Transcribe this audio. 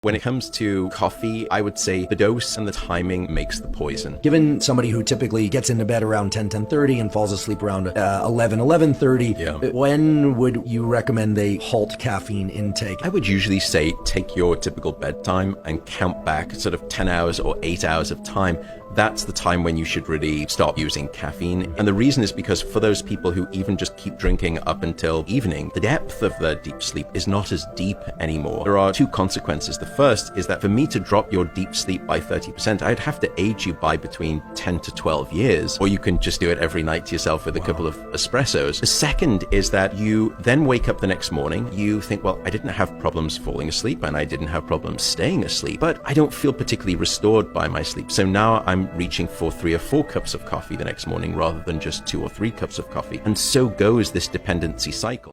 When it comes to coffee, I would say the dose and the timing makes the poison. Given somebody who typically gets into bed around 10:30 and falls asleep around 11:30, when would you recommend they halt caffeine intake? I would usually say take your typical bedtime and count back sort of 10 hours or 8 hours of time. That's the time when you should really stop using caffeine. And the reason is because for those people who even just keep drinking up until evening, the depth of their deep sleep is not as deep anymore. There are two consequences. The first is that for me to drop your deep sleep by 30%, I'd have to age you by between 10 to 12 years, or you can just do it every night to yourself with a couple of espressos. The second is that you then wake up the next morning, you think, well, I didn't have problems falling asleep and I didn't have problems staying asleep, but I don't feel particularly restored by my sleep. So now I'm reaching for 3 or 4 cups of coffee the next morning rather than just 2 or 3 cups of coffee. And so goes this dependency cycle.